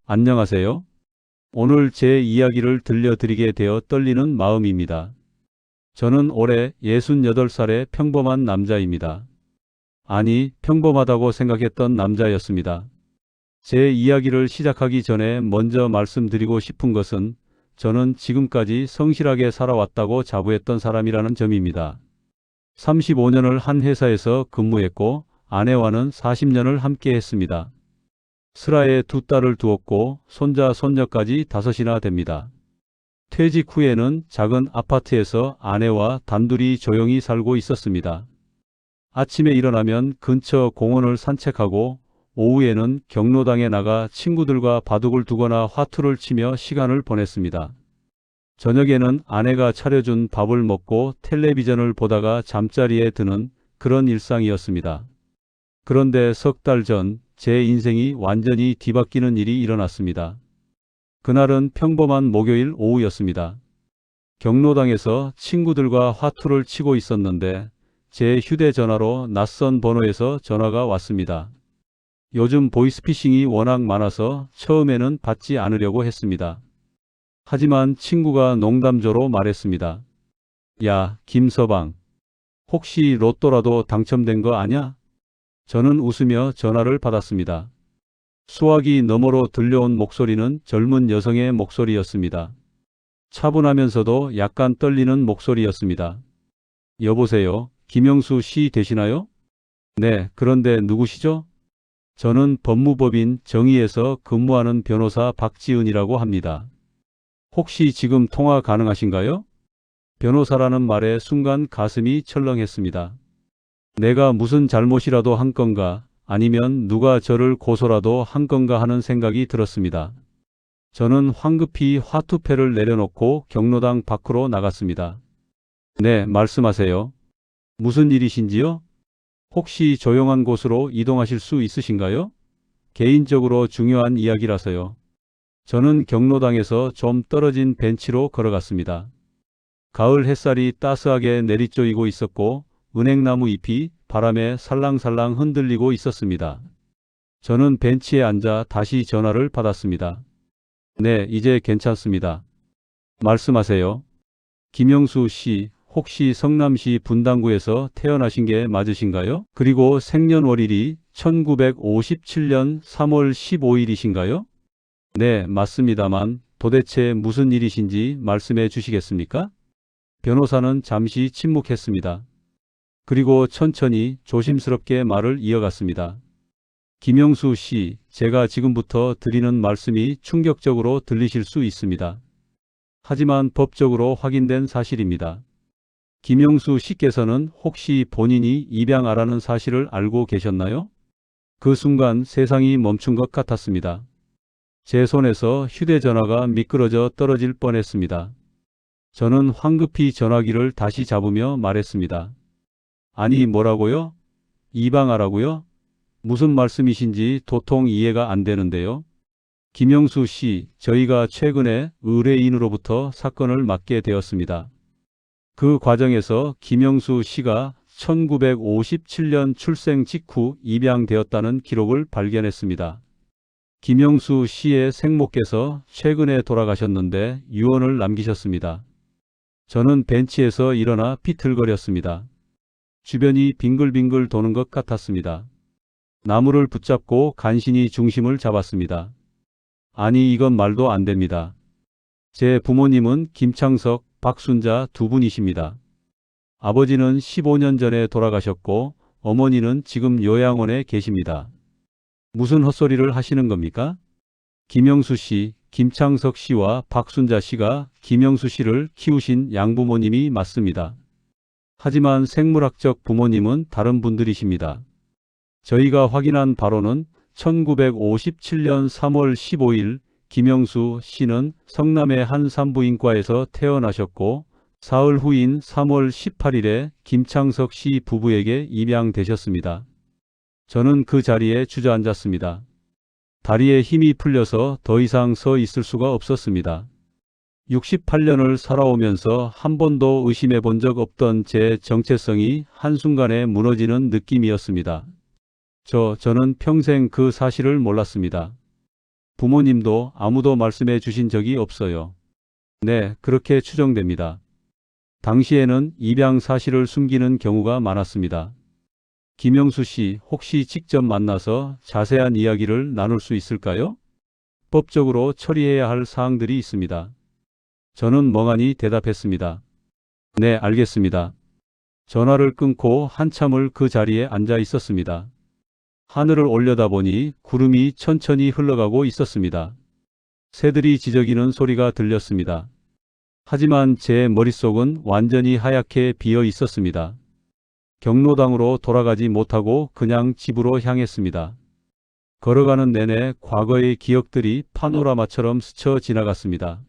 안녕하세요. 오늘 제 이야기를 들려드리게 되어 떨리는 마음입니다. 저는 올해 68살의 평범한 남자입니다. 아니, 평범하다고 생각했던 남자였습니다. 제 이야기를 시작하기 전에 먼저 말씀드리고 싶은 것은 저는 지금까지 성실하게 살아왔다고 자부했던 사람이라는 점입니다. 35년을 한 회사에서 근무했고 아내와는 40년을 함께 했습니다. 슬하에 2딸을 두었고 손자 손녀까지 5이나 됩니다. 퇴직 후에는 작은 아파트에서 아내와 단둘이 조용히 살고 있었습니다. 아침에 일어나면 근처 공원을 산책하고 오후에는 경로당에 나가 친구들과 바둑을 두거나 화투를 치며 시간을 보냈습니다. 저녁에는 아내가 차려준 밥을 먹고 텔레비전을 보다가 잠자리에 드는 그런 일상이었습니다. 그런데 석 달 전 제 인생이 완전히 뒤바뀌는 일이 일어났습니다. 그날은 평범한 목요일 오후였습니다. 경로당에서 친구들과 화투를 치고 있었는데 제 휴대전화로 낯선 번호에서 전화가 왔습니다. 요즘 보이스피싱이 워낙 많아서 처음에는 받지 않으려고 했습니다. 하지만 친구가 농담조로 말했습니다. 야, 김서방. 혹시 로또라도 당첨된 거 아냐? 저는 웃으며 전화를 받았습니다. 수화기 너머로 들려온 목소리는 젊은 여성의 목소리였습니다. 차분하면서도 약간 떨리는 목소리였습니다. 여보세요, 김영수 씨 되시나요? 네, 그런데 누구시죠? 저는 법무법인 정의에서 근무하는 변호사 박지은이라고 합니다. 혹시 지금 통화 가능하신가요? 변호사라는 말에 순간 가슴이 철렁했습니다. 내가 무슨 잘못이라도 한 건가, 아니면 누가 저를 고소라도 한 건가 하는 생각이 들었습니다. 저는 황급히 화투패를 내려놓고 경로당 밖으로 나갔습니다. 네, 말씀하세요. 무슨 일이신지요? 혹시 조용한 곳으로 이동하실 수 있으신가요? 개인적으로 중요한 이야기라서요. 저는 경로당에서 좀 떨어진 벤치로 걸어갔습니다. 가을 햇살이 따스하게 내리쪼이고 있었고 은행나무 잎이 바람에 살랑살랑 흔들리고 있었습니다. 저는 벤치에 앉아 다시 전화를 받았습니다. 네, 이제 괜찮습니다. 말씀하세요. 김영수 씨, 혹시 성남시 분당구에서 태어나신 게 맞으신가요? 그리고 생년월일이 1957년 3월 15일이신가요? 네, 맞습니다만 도대체 무슨 일이신지 말씀해 주시겠습니까? 변호사는 잠시 침묵했습니다. 그리고 천천히 조심스럽게 말을 이어갔습니다. 김영수 씨, 제가 지금부터 드리는 말씀이 충격적으로 들리실 수 있습니다. 하지만 법적으로 확인된 사실입니다. 김영수 씨께서는 혹시 본인이 입양아라는 사실을 알고 계셨나요? 그 순간 세상이 멈춘 것 같았습니다. 제 손에서 휴대전화가 미끄러져 떨어질 뻔했습니다. 저는 황급히 전화기를 다시 잡으며 말했습니다. 아니, 뭐라고요? 입양아라고요? 무슨 말씀이신지 도통 이해가 안 되는데요. 김영수 씨, 저희가 최근에 의뢰인으로부터 사건을 맡게 되었습니다. 그 과정에서 김영수 씨가 1957년 출생 직후 입양되었다는 기록을 발견했습니다. 김영수 씨의 생모께서 최근에 돌아가셨는데 유언을 남기셨습니다. 저는 벤치에서 일어나 비틀거렸습니다. 주변이 빙글빙글 도는 것 같았습니다. 나무를 붙잡고 간신히 중심을 잡았습니다. 아니, 이건 말도 안 됩니다. 제 부모님은 김창석, 박순자 두 분이십니다. 아버지는 15년 전에 돌아가셨고 어머니는 지금 요양원에 계십니다. 무슨 헛소리를 하시는 겁니까? 김영수 씨, 김창석 씨와 박순자 씨가 김영수 씨를 키우신 양부모님이 맞습니다. 하지만 생물학적 부모님은 다른 분들이십니다. 저희가 확인한 바로는 1957년 3월 15일 김영수 씨는 성남의 한 산부인과에서 태어나셨고 사흘 후인 3월 18일에 김창석 씨 부부에게 입양되셨습니다. 저는 그 자리에 주저앉았습니다. 다리에 힘이 풀려서 더 이상 서 있을 수가 없었습니다. 68년을 살아오면서 한 번도 의심해 본 적 없던 제 정체성이 한순간에 무너지는 느낌이었습니다. 저는 평생 그 사실을 몰랐습니다. 부모님도 아무도 말씀해 주신 적이 없어요. 네, 그렇게 추정됩니다. 당시에는 입양 사실을 숨기는 경우가 많았습니다. 김영수 씨, 혹시 직접 만나서 자세한 이야기를 나눌 수 있을까요? 법적으로 처리해야 할 사항들이 있습니다. 저는 멍하니 대답했습니다. 네, 알겠습니다. 전화를 끊고 한참을 그 자리에 앉아 있었습니다. 하늘을 올려다보니 구름이 천천히 흘러가고 있었습니다. 새들이 지저귀는 소리가 들렸습니다. 하지만 제 머릿속은 완전히 하얗게 비어 있었습니다. 경로당으로 돌아가지 못하고 그냥 집으로 향했습니다. 걸어가는 내내 과거의 기억들이 파노라마처럼 스쳐 지나갔습니다.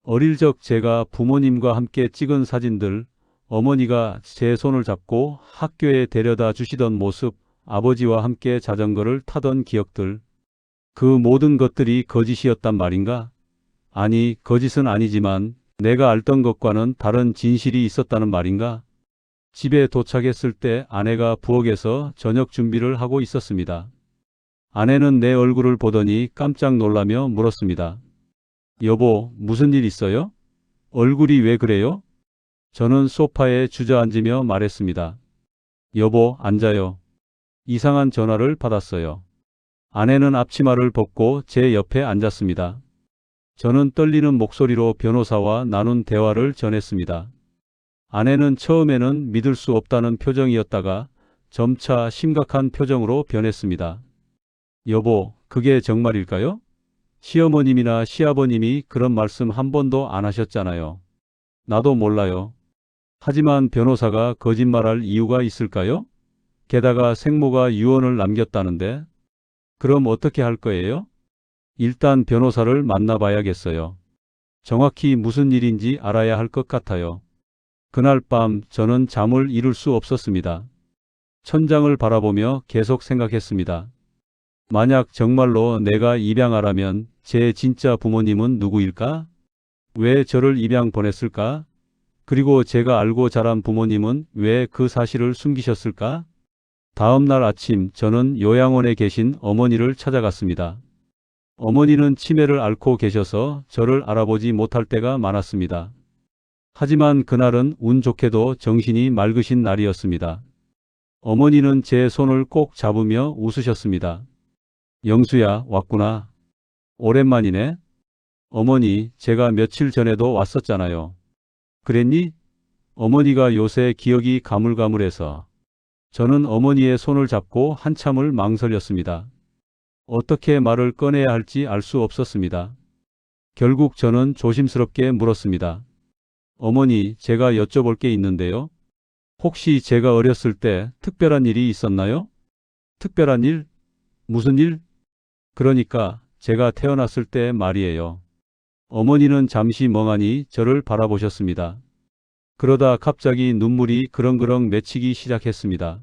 어릴 적 제가 부모님과 함께 찍은 사진들, 어머니가 제 손을 잡고 학교에 데려다 주시던 모습, 아버지와 함께 자전거를 타던 기억들. 그 모든 것들이 거짓이었단 말인가? 아니, 거짓은 아니지만 내가 알던 것과는 다른 진실이 있었다는 말인가? 집에 도착했을 때 아내가 부엌에서 저녁 준비를 하고 있었습니다. 아내는 내 얼굴을 보더니 깜짝 놀라며 물었습니다. 여보, 무슨 일 있어요? 얼굴이 왜 그래요? 저는 소파에 주저앉으며 말했습니다. 여보, 앉아요. 이상한 전화를 받았어요. 아내는 앞치마를 벗고 제 옆에 앉았습니다. 저는 떨리는 목소리로 변호사와 나눈 대화를 전했습니다. 아내는 처음에는 믿을 수 없다는 표정이었다가 점차 심각한 표정으로 변했습니다. 여보, 그게 정말일까요? 시어머님이나 시아버님이 그런 말씀 한 번도 안 하셨잖아요. 나도 몰라요. 하지만 변호사가 거짓말할 이유가 있을까요? 게다가 생모가 유언을 남겼다는데 그럼 어떻게 할 거예요? 일단 변호사를 만나봐야겠어요. 정확히 무슨 일인지 알아야 할 것 같아요. 그날 밤 저는 잠을 이룰 수 없었습니다. 천장을 바라보며 계속 생각했습니다. 만약 정말로 내가 입양하라면 제 진짜 부모님은 누구일까? 왜 저를 입양 보냈을까? 그리고 제가 알고 자란 부모님은 왜 그 사실을 숨기셨을까? 다음 날 아침 저는 요양원에 계신 어머니를 찾아갔습니다. 어머니는 치매를 앓고 계셔서 저를 알아보지 못할 때가 많았습니다. 하지만 그날은 운 좋게도 정신이 맑으신 날이었습니다. 어머니는 제 손을 꼭 잡으며 웃으셨습니다. 영수야, 왔구나. 오랜만이네. 어머니, 제가 며칠 전에도 왔었잖아요. 그랬니? 어머니가 요새 기억이 가물가물해서. 저는 어머니의 손을 잡고 한참을 망설였습니다. 어떻게 말을 꺼내야 할지 알 수 없었습니다. 결국 저는 조심스럽게 물었습니다. 어머니, 제가 여쭤볼 게 있는데요. 혹시 제가 어렸을 때 특별한 일이 있었나요? 특별한 일? 무슨 일? 그러니까 제가 태어났을 때 말이에요. 어머니는 잠시 멍하니 저를 바라보셨습니다. 그러다 갑자기 눈물이 그렁그렁 맺히기 시작했습니다.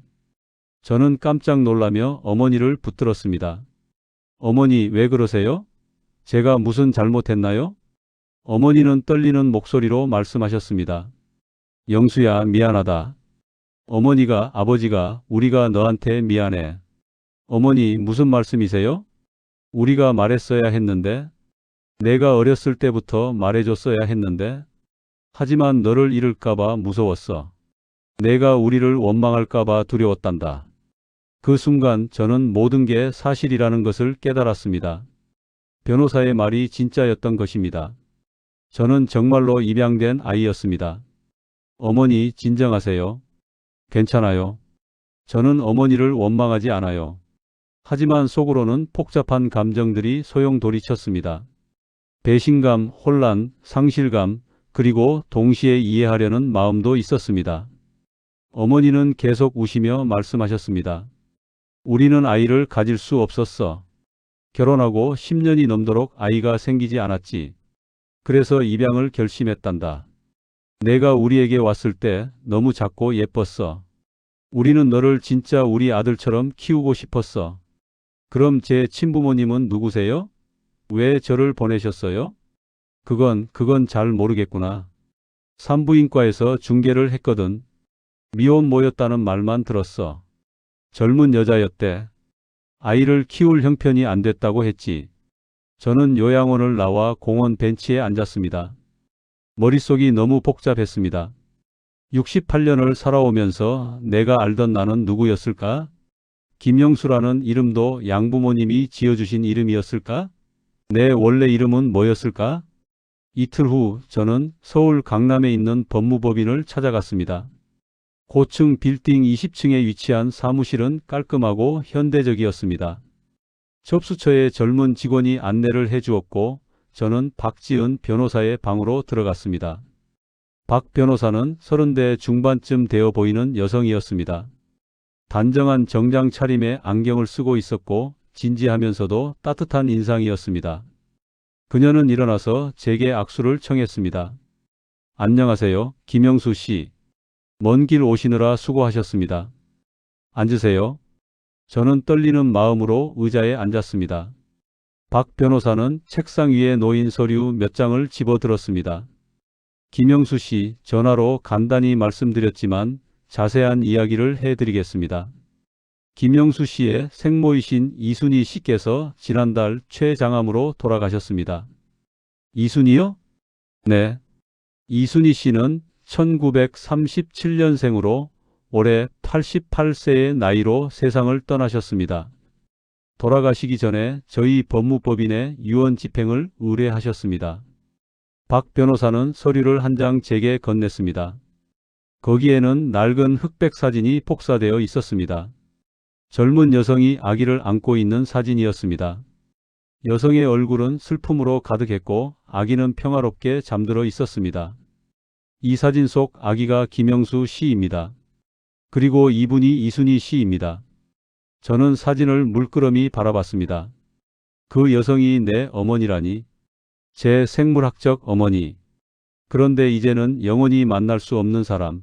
저는 깜짝 놀라며 어머니를 붙들었습니다. 어머니, 왜 그러세요? 제가 무슨 잘못했나요? 어머니는 떨리는 목소리로 말씀하셨습니다. 영수야, 미안하다. 어머니가, 아버지가, 우리가 너한테 미안해. 어머니, 무슨 말씀이세요? 우리가 말했어야 했는데, 내가 어렸을 때부터 말해줬어야 했는데, 하지만 너를 잃을까봐 무서웠어. 내가 우리를 원망할까봐 두려웠단다. 그 순간 저는 모든 게 사실이라는 것을 깨달았습니다. 변호사의 말이 진짜였던 것입니다. 저는 정말로 입양된 아이였습니다. 어머니, 진정하세요. 괜찮아요. 저는 어머니를 원망하지 않아요. 하지만 속으로는 복잡한 감정들이 소용돌이쳤습니다. 배신감, 혼란, 상실감, 그리고 동시에 이해하려는 마음도 있었습니다. 어머니는 계속 우시며 말씀하셨습니다. 우리는 아이를 가질 수 없었어. 결혼하고 10년이 넘도록 아이가 생기지 않았지. 그래서 입양을 결심했단다. 내가 우리에게 왔을 때 너무 작고 예뻤어. 우리는 너를 진짜 우리 아들처럼 키우고 싶었어. 그럼 제 친부모님은 누구세요? 왜 저를 보내셨어요? 그건 잘 모르겠구나. 산부인과에서 중개를 했거든. 미혼모였다는 말만 들었어. 젊은 여자였대. 아이를 키울 형편이 안 됐다고 했지. 저는 요양원을 나와 공원 벤치에 앉았습니다. 머릿속이 너무 복잡했습니다. 68년을 살아오면서 내가 알던 나는 누구였을까? 김영수라는 이름도 양부모님이 지어주신 이름이었을까? 내 원래 이름은 뭐였을까? 이틀 후 저는 서울 강남에 있는 법무법인을 찾아갔습니다. 고층 빌딩 20층에 위치한 사무실은 깔끔하고 현대적이었습니다. 접수처에 젊은 직원이 안내를 해주었고 저는 박지은 변호사의 방으로 들어갔습니다. 박 변호사는 30대 중반쯤 되어 보이는 여성이었습니다. 단정한 정장 차림에 안경을 쓰고 있었고 진지하면서도 따뜻한 인상이었습니다. 그녀는 일어나서 제게 악수를 청했습니다. 안녕하세요, 김영수 씨. 먼 길 오시느라 수고하셨습니다. 앉으세요. 저는 떨리는 마음으로 의자에 앉았습니다. 박 변호사는 책상 위에 놓인 서류 몇 장을 집어들었습니다. 김영수 씨, 전화로 간단히 말씀드렸지만 자세한 이야기를 해드리겠습니다. 김영수 씨의 생모이신 이순희 씨께서 지난달 췌장암으로 돌아가셨습니다. 이순희요? 네. 이순희 씨는 1937년생으로 올해 88세의 나이로 세상을 떠나셨습니다. 돌아가시기 전에 저희 법무법인에 유언 집행을 의뢰하셨습니다. 박 변호사는 서류를 한 장 제게 건넸습니다. 거기에는 낡은 흑백 사진이 복사되어 있었습니다. 젊은 여성이 아기를 안고 있는 사진이었습니다. 여성의 얼굴은 슬픔으로 가득했고 아기는 평화롭게 잠들어 있었습니다. 이 사진 속 아기가 김영수 씨입니다. 그리고 이분이 이순희 씨입니다. 저는 사진을 물끄러미 바라봤습니다. 그 여성이 내 어머니라니. 제 생물학적 어머니. 그런데 이제는 영원히 만날 수 없는 사람.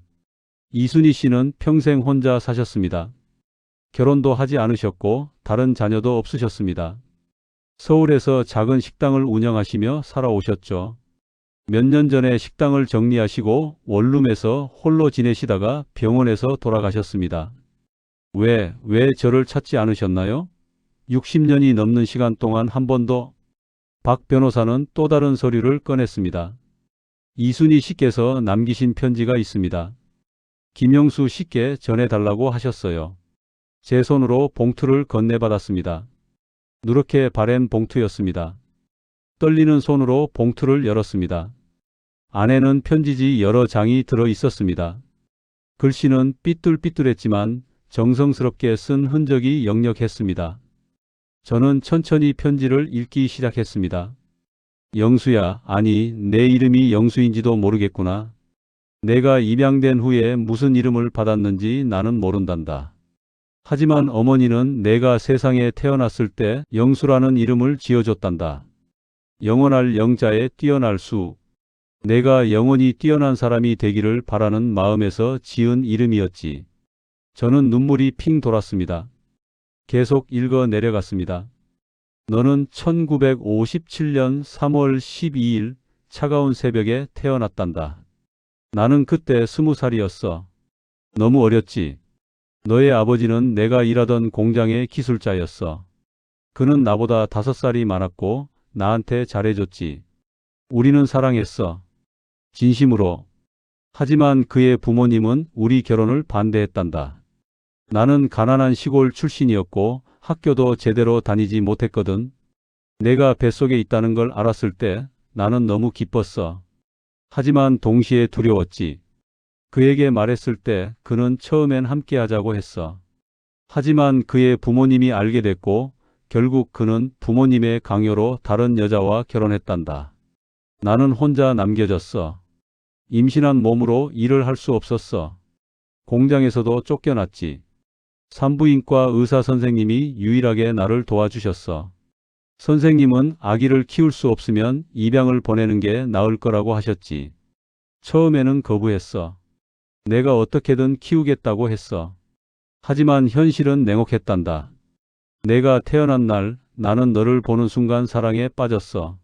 이순희 씨는 평생 혼자 사셨습니다. 결혼도 하지 않으셨고 다른 자녀도 없으셨습니다. 서울에서 작은 식당을 운영하시며 살아오셨죠. 몇 년 전에 식당을 정리하시고 원룸에서 홀로 지내시다가 병원에서 돌아가셨습니다. 왜 저를 찾지 않으셨나요? 60년이 넘는 시간 동안 한 번도. 박 변호사는 또 다른 서류를 꺼냈습니다. 이순희 씨께서 남기신 편지가 있습니다. 김영수 씨께 전해달라고 하셨어요. 제 손으로 봉투를 건네받았습니다. 누렇게 바랜 봉투였습니다. 떨리는 손으로 봉투를 열었습니다. 안에는 편지지 여러 장이 들어 있었습니다. 글씨는 삐뚤삐뚤했지만 정성스럽게 쓴 흔적이 역력했습니다. 저는 천천히 편지를 읽기 시작했습니다. 영수야, 아니 내 이름이 영수인지도 모르겠구나. 내가 입양된 후에 무슨 이름을 받았는지 나는 모른단다. 하지만 어머니는 내가 세상에 태어났을 때 영수라는 이름을 지어줬단다. 영원할 영자에 뛰어날 수. 내가 영원히 뛰어난 사람이 되기를 바라는 마음에서 지은 이름이었지. 저는 눈물이 핑 돌았습니다. 계속 읽어 내려갔습니다. 너는 1957년 3월 12일 차가운 새벽에 태어났단다. 나는 그때 20살이었어. 너무 어렸지. 너의 아버지는 내가 일하던 공장의 기술자였어. 그는 나보다 5살이 많았고 나한테 잘해줬지. 우리는 사랑했어. 진심으로. 하지만 그의 부모님은 우리 결혼을 반대했단다. 나는 가난한 시골 출신이었고 학교도 제대로 다니지 못했거든. 내가 뱃속에 있다는 걸 알았을 때 나는 너무 기뻤어. 하지만 동시에 두려웠지. 그에게 말했을 때 그는 처음엔 함께하자고 했어. 하지만 그의 부모님이 알게 됐고 결국 그는 부모님의 강요로 다른 여자와 결혼했단다. 나는 혼자 남겨졌어. 임신한 몸으로 일을 할 수 없었어. 공장에서도 쫓겨났지. 산부인과 의사 선생님이 유일하게 나를 도와주셨어. 선생님은 아기를 키울 수 없으면 입양을 보내는 게 나을 거라고 하셨지. 처음에는 거부했어. 내가 어떻게든 키우겠다고 했어. 하지만 현실은 냉혹했단다. 내가 태어난 날 나는 너를 보는 순간 사랑에 빠졌어.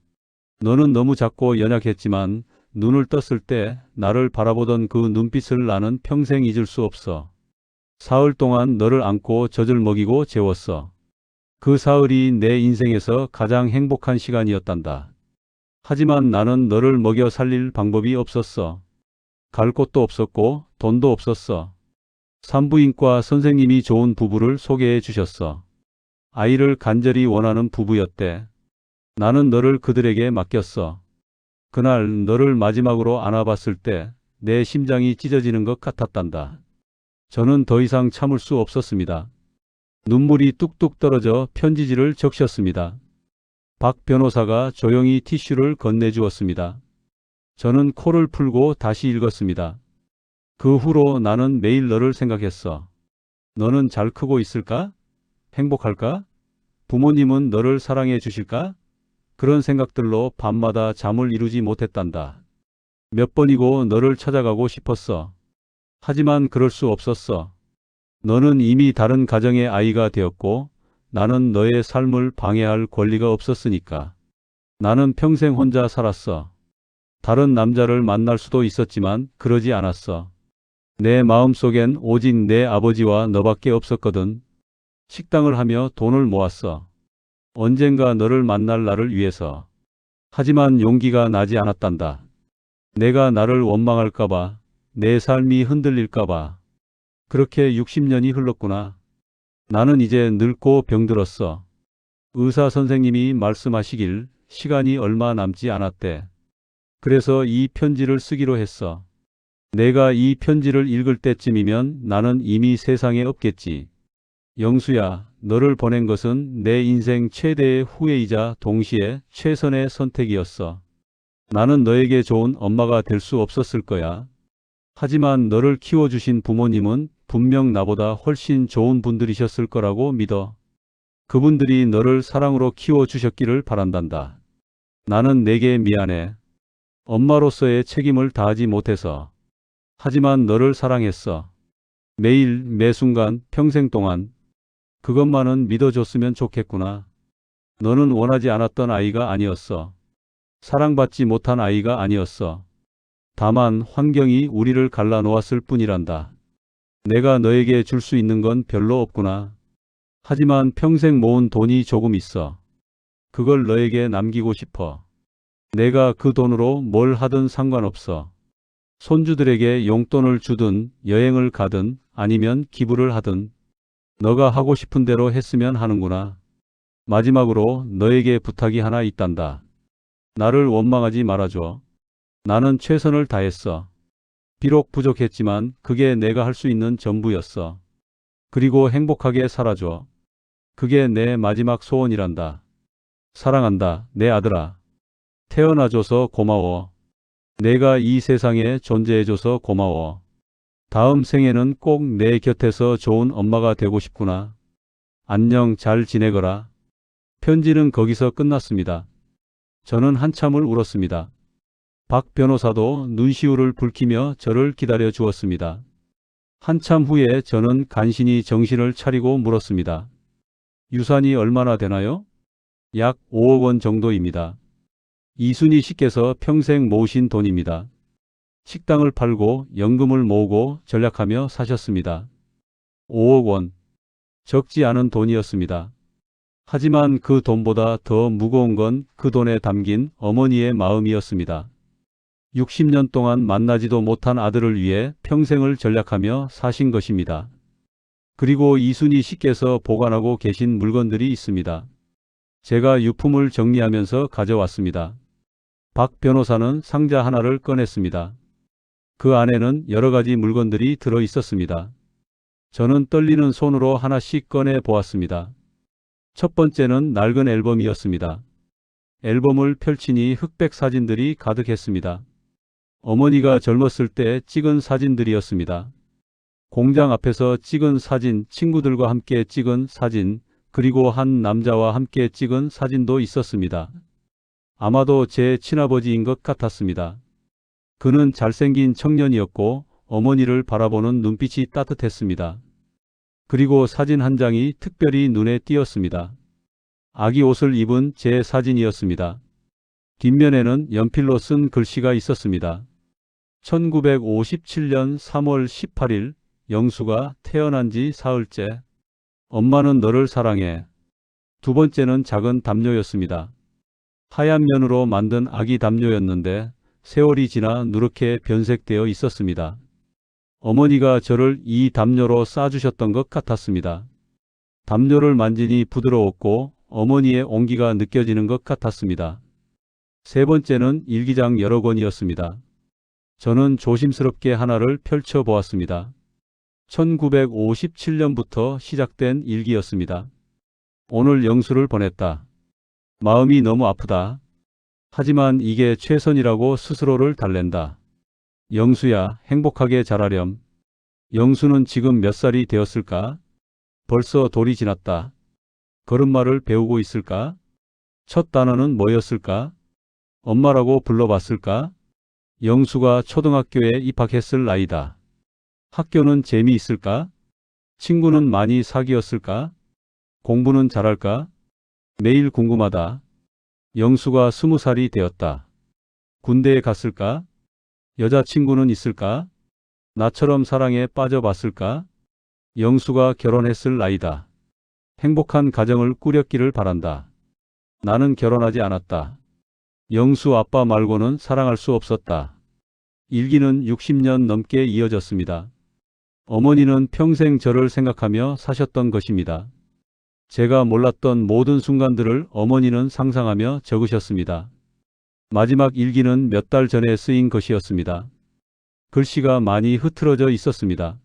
너는 너무 작고 연약했지만 눈을 떴을 때 나를 바라보던 그 눈빛을 나는 평생 잊을 수 없어. 사흘 동안 너를 안고 젖을 먹이고 재웠어. 그 사흘이 내 인생에서 가장 행복한 시간이었단다. 하지만 나는 너를 먹여 살릴 방법이 없었어. 갈 곳도 없었고 돈도 없었어. 산부인과 선생님이 좋은 부부를 소개해 주셨어. 아이를 간절히 원하는 부부였대. 나는 너를 그들에게 맡겼어. 그날 너를 마지막으로 안아봤을 때 내 심장이 찢어지는 것 같았단다. 저는 더 이상 참을 수 없었습니다. 눈물이 뚝뚝 떨어져 편지지를 적셨습니다. 박 변호사가 조용히 티슈를 건네주었습니다. 저는 코를 풀고 다시 읽었습니다. 그 후로 나는 매일 너를 생각했어. 너는 잘 크고 있을까? 행복할까? 부모님은 너를 사랑해 주실까? 그런 생각들로 밤마다 잠을 이루지 못했단다. 몇 번이고 너를 찾아가고 싶었어. 하지만 그럴 수 없었어. 너는 이미 다른 가정의 아이가 되었고 나는 너의 삶을 방해할 권리가 없었으니까. 나는 평생 혼자 살았어. 다른 남자를 만날 수도 있었지만 그러지 않았어. 내 마음속엔 오직 내 아버지와 너밖에 없었거든. 식당을 하며 돈을 모았어. 언젠가 너를 만날 나를 위해서. 하지만 용기가 나지 않았단다. 내가 나를 원망할까봐, 내 삶이 흔들릴까봐. 그렇게 60년이 흘렀구나. 나는 이제 늙고 병들었어. 의사 선생님이 말씀하시길 시간이 얼마 남지 않았대. 그래서 이 편지를 쓰기로 했어. 내가 이 편지를 읽을 때쯤이면 나는 이미 세상에 없겠지. 영수야, 너를 보낸 것은 내 인생 최대의 후회이자 동시에 최선의 선택이었어. 나는 너에게 좋은 엄마가 될 수 없었을 거야. 하지만 너를 키워주신 부모님은 분명 나보다 훨씬 좋은 분들이셨을 거라고 믿어. 그분들이 너를 사랑으로 키워주셨기를 바란단다. 나는 내게 미안해. 엄마로서의 책임을 다하지 못해서. 하지만 너를 사랑했어. 매일 매순간 평생 동안. 그것만은 믿어줬으면 좋겠구나. 너는 원하지 않았던 아이가 아니었어. 사랑받지 못한 아이가 아니었어. 다만 환경이 우리를 갈라놓았을 뿐이란다. 내가 너에게 줄 수 있는 건 별로 없구나. 하지만 평생 모은 돈이 조금 있어. 그걸 너에게 남기고 싶어. 내가 그 돈으로 뭘 하든 상관없어. 손주들에게 용돈을 주든 여행을 가든 아니면 기부를 하든 너가 하고 싶은 대로 했으면 하는구나. 마지막으로 너에게 부탁이 하나 있단다. 나를 원망하지 말아줘. 나는 최선을 다했어. 비록 부족했지만 그게 내가 할 수 있는 전부였어. 그리고 행복하게 살아줘. 그게 내 마지막 소원이란다. 사랑한다, 내 아들아. 태어나줘서 고마워. 내가 이 세상에 존재해줘서 고마워. 다음 생에는 꼭 내 곁에서 좋은 엄마가 되고 싶구나. 안녕, 잘 지내거라. 편지는 거기서 끝났습니다. 저는 한참을 울었습니다. 박 변호사도 눈시울을 붉히며 저를 기다려 주었습니다. 한참 후에 저는 간신히 정신을 차리고 물었습니다. 유산이 얼마나 되나요? 약 5억 원 정도입니다. 이순희 씨께서 평생 모으신 돈입니다. 식당을 팔고 연금을 모으고 전략하며 사셨습니다. 5억 원. 적지 않은 돈이었습니다. 하지만 그 돈보다 더 무거운 건 그 돈에 담긴 어머니의 마음이었습니다. 60년 동안 만나지도 못한 아들을 위해 평생을 전략하며 사신 것입니다. 그리고 이순희 씨께서 보관하고 계신 물건들이 있습니다. 제가 유품을 정리하면서 가져왔습니다. 박 변호사는 상자 하나를 꺼냈습니다. 그 안에는 여러 가지 물건들이 들어 있었습니다. 저는 떨리는 손으로 하나씩 꺼내 보았습니다. 첫 번째는 낡은 앨범이었습니다. 앨범을 펼치니 흑백 사진들이 가득했습니다. 어머니가 젊었을 때 찍은 사진들이었습니다. 공장 앞에서 찍은 사진, 친구들과 함께 찍은 사진, 그리고 한 남자와 함께 찍은 사진도 있었습니다. 아마도 제 친아버지인 것 같았습니다. 그는 잘생긴 청년이었고 어머니를 바라보는 눈빛이 따뜻했습니다. 그리고 사진 한 장이 특별히 눈에 띄었습니다. 아기 옷을 입은 제 사진이었습니다. 뒷면에는 연필로 쓴 글씨가 있었습니다. 1957년 3월 18일 영수가 태어난 지 사흘째. 엄마는 너를 사랑해. 두 번째는 작은 담요였습니다. 하얀 면으로 만든 아기 담요였는데 세월이 지나 누렇게 변색되어 있었습니다. 어머니가 저를 이 담요로 싸주셨던 것 같았습니다. 담요를 만지니 부드러웠고 어머니의 온기가 느껴지는 것 같았습니다. 세 번째는 일기장 여러 권이었습니다. 저는 조심스럽게 하나를 펼쳐 보았습니다. 1957년부터 시작된 일기였습니다. 오늘 영수를 보냈다. 마음이 너무 아프다. 하지만 이게 최선이라고 스스로를 달랜다. 영수야, 행복하게 자라렴. 영수는 지금 몇 살이 되었을까? 벌써 돌이 지났다. 걸음마를 배우고 있을까? 첫 단어는 뭐였을까? 엄마라고 불러봤을까? 영수가 초등학교에 입학했을 나이다. 학교는 재미있을까? 친구는 많이 사귀었을까? 공부는 잘할까? 매일 궁금하다. 영수가 20살이 되었다. 군대에 갔을까? 여자친구는 있을까? 나처럼 사랑에 빠져봤을까? 영수가 결혼했을 나이다. 행복한 가정을 꾸렸기를 바란다. 나는 결혼하지 않았다. 영수 아빠 말고는 사랑할 수 없었다. 일기는 60년 넘게 이어졌습니다. 어머니는 평생 저를 생각하며 사셨던 것입니다. 제가 몰랐던 모든 순간들을 어머니는 상상하며 적으셨습니다. 마지막 일기는 몇 달 전에 쓰인 것이었습니다. 글씨가 많이 흐트러져 있었습니다.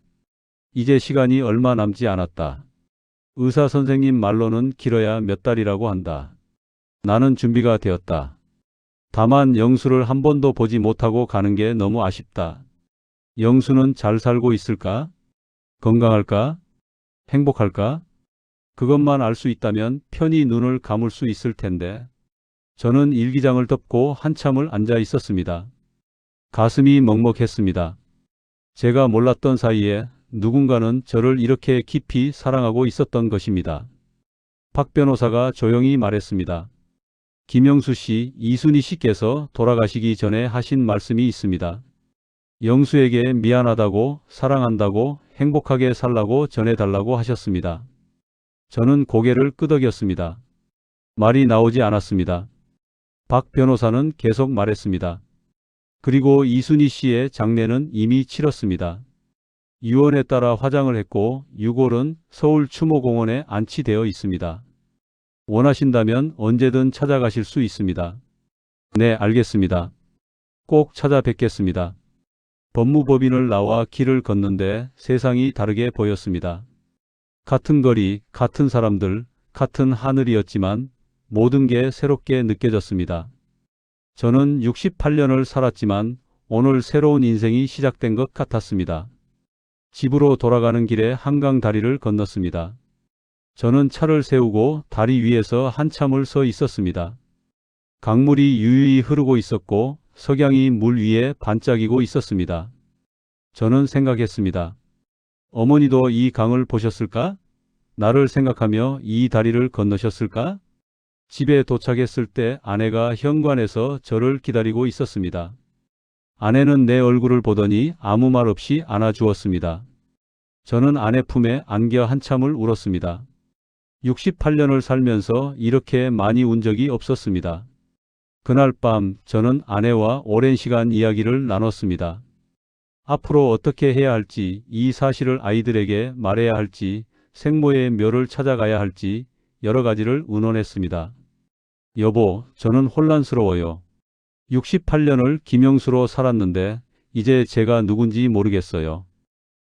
이제 시간이 얼마 남지 않았다. 의사 선생님 말로는 길어야 몇 달이라고 한다. 나는 준비가 되었다. 다만 영수를 한 번도 보지 못하고 가는 게 너무 아쉽다. 영수는 잘 살고 있을까? 건강할까? 행복할까? 그것만 알 수 있다면 편히 눈을 감을 수 있을 텐데. 저는 일기장을 덮고 한참을 앉아 있었습니다. 가슴이 먹먹했습니다. 제가 몰랐던 사이에 누군가는 저를 이렇게 깊이 사랑하고 있었던 것입니다. 박 변호사가 조용히 말했습니다. 김영수 씨, 이순희 씨께서 돌아가시기 전에 하신 말씀이 있습니다. 영수에게 미안하다고, 사랑한다고, 행복하게 살라고 전해달라고 하셨습니다. 저는 고개를 끄덕였습니다. 말이 나오지 않았습니다. 박 변호사는 계속 말했습니다. 그리고 이순희 씨의 장례는 이미 치렀습니다. 유언에 따라 화장을 했고 유골은 서울 추모공원에 안치되어 있습니다. 원하신다면 언제든 찾아가실 수 있습니다. 네, 알겠습니다. 꼭 찾아뵙겠습니다. 법무법인을 나와 길을 걷는데 세상이 다르게 보였습니다. 같은 거리, 같은 사람들, 같은 하늘이었지만 모든 게 새롭게 느껴졌습니다. 저는 68년을 살았지만 오늘 새로운 인생이 시작된 것 같았습니다. 집으로 돌아가는 길에 한강 다리를 건넜습니다. 저는 차를 세우고 다리 위에서 한참을 서 있었습니다. 강물이 유유히 흐르고 있었고 석양이 물 위에 반짝이고 있었습니다. 저는 생각했습니다. 어머니도 이 강을 보셨을까? 나를 생각하며 이 다리를 건너셨을까? 집에 도착했을 때 아내가 현관에서 저를 기다리고 있었습니다. 아내는 내 얼굴을 보더니 아무 말 없이 안아주었습니다. 저는 아내 품에 안겨 한참을 울었습니다. 68년을 살면서 이렇게 많이 운 적이 없었습니다. 그날 밤 저는 아내와 오랜 시간 이야기를 나눴습니다. 앞으로 어떻게 해야 할지, 이 사실을 아이들에게 말해야 할지, 생모의 묘를 찾아가야 할지 여러 가지를 의논했습니다. 여보, 저는 혼란스러워요. 68년을 김영수로 살았는데 이제 제가 누군지 모르겠어요.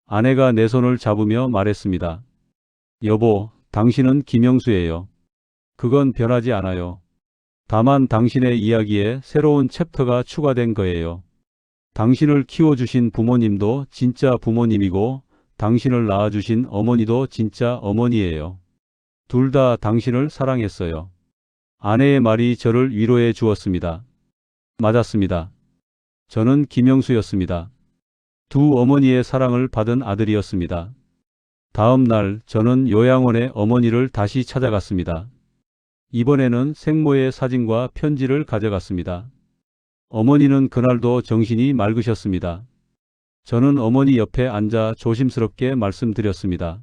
아내가 내 손을 잡으며 말했습니다. 여보, 당신은 김영수예요. 그건 변하지 않아요. 다만 당신의 이야기에 새로운 챕터가 추가된 거예요. 당신을 키워주신 부모님도 진짜 부모님이고 당신을 낳아주신 어머니도 진짜 어머니예요. 둘 다 당신을 사랑했어요. 아내의 말이 저를 위로해 주었습니다. 맞았습니다. 저는 김영수였습니다. 두 어머니의 사랑을 받은 아들이었습니다. 다음 날 저는 요양원에 어머니를 다시 찾아갔습니다. 이번에는 생모의 사진과 편지를 가져갔습니다. 어머니는 그날도 정신이 맑으셨습니다. 저는 어머니 옆에 앉아 조심스럽게 말씀드렸습니다.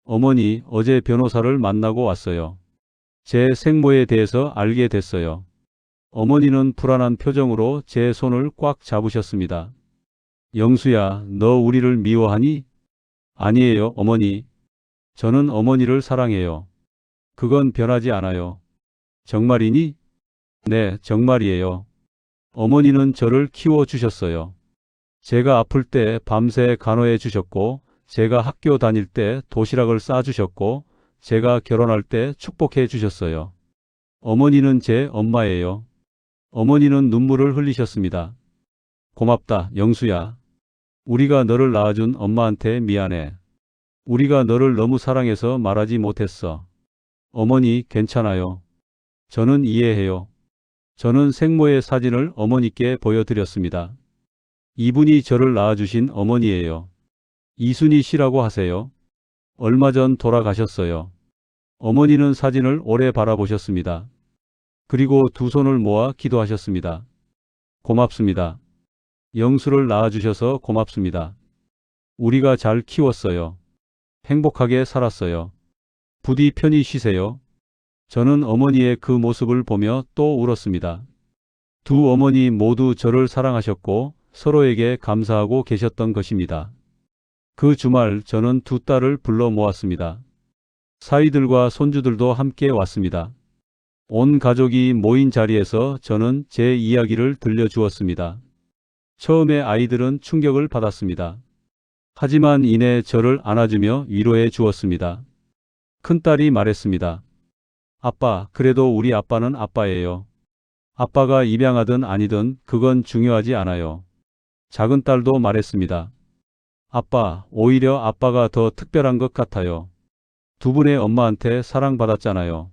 어머니, 어제 변호사를 만나고 왔어요. 제 생모에 대해서 알게 됐어요. 어머니는 불안한 표정으로 제 손을 꽉 잡으셨습니다. 영수야, 너 우리를 미워하니? 아니에요, 어머니. 저는 어머니를 사랑해요. 그건 변하지 않아요. 정말이니? 네, 정말이에요. 어머니는 저를 키워주셨어요. 제가 아플 때 밤새 간호해 주셨고, 제가 학교 다닐 때 도시락을 싸주셨고, 제가 결혼할 때 축복해 주셨어요. 어머니는 제 엄마예요. 어머니는 눈물을 흘리셨습니다. 고맙다, 영수야. 우리가 너를 낳아준 엄마한테 미안해. 우리가 너를 너무 사랑해서 말하지 못했어. 어머니, 괜찮아요. 저는 이해해요. 저는 생모의 사진을 어머니께 보여드렸습니다. 이분이 저를 낳아주신 어머니예요. 이순희 씨라고 하세요. 얼마 전 돌아가셨어요. 어머니는 사진을 오래 바라보셨습니다. 그리고 두 손을 모아 기도하셨습니다. 고맙습니다. 영수를 낳아주셔서 고맙습니다. 우리가 잘 키웠어요. 행복하게 살았어요. 부디 편히 쉬세요. 저는 어머니의 그 모습을 보며 또 울었습니다. 두 어머니 모두 저를 사랑하셨고 서로에게 감사하고 계셨던 것입니다. 그 주말 저는 두 딸을 불러 모았습니다. 사위들과 손주들도 함께 왔습니다. 온 가족이 모인 자리에서 저는 제 이야기를 들려주었습니다. 처음에 아이들은 충격을 받았습니다. 하지만 이내 저를 안아주며 위로해 주었습니다. 큰딸이 말했습니다. 아빠, 그래도 우리 아빠는 아빠예요. 아빠가 입양하든 아니든 그건 중요하지 않아요. 작은 딸도 말했습니다. 아빠, 오히려 아빠가 더 특별한 것 같아요. 두 분의 엄마한테 사랑받았잖아요.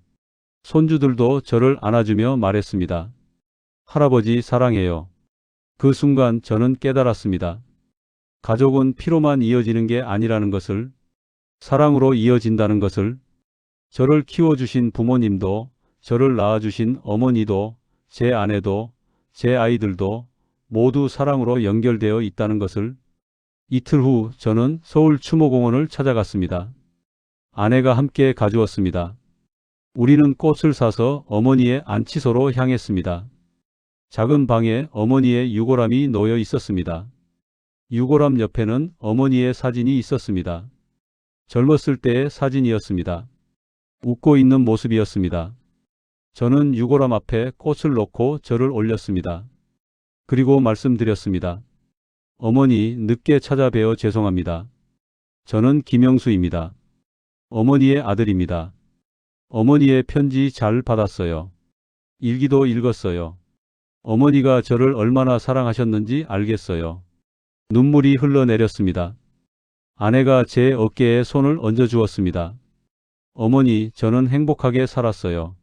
손주들도 저를 안아주며 말했습니다. 할아버지 사랑해요. 그 순간 저는 깨달았습니다. 가족은 피로만 이어지는 게 아니라는 것을, 사랑으로 이어진다는 것을. 저를 키워주신 부모님도, 저를 낳아주신 어머니도, 제 아내도, 제 아이들도 모두 사랑으로 연결되어 있다는 것을. 이틀 후 저는 서울 추모공원을 찾아갔습니다. 아내가 함께 가주었습니다. 우리는 꽃을 사서 어머니의 안치소로 향했습니다. 작은 방에 어머니의 유골함이 놓여 있었습니다. 유골함 옆에는 어머니의 사진이 있었습니다. 젊었을 때의 사진이었습니다. 웃고 있는 모습이었습니다. 저는 유골함 앞에 꽃을 놓고 절을 올렸습니다. 그리고 말씀드렸습니다. 어머니, 늦게 찾아뵈어 죄송합니다. 저는 김영수입니다. 어머니의 아들입니다. 어머니의 편지 잘 받았어요. 일기도 읽었어요. 어머니가 저를 얼마나 사랑하셨는지 알겠어요. 눈물이 흘러내렸습니다. 아내가 제 어깨에 손을 얹어주었습니다. 어머니, 저는 행복하게 살았어요.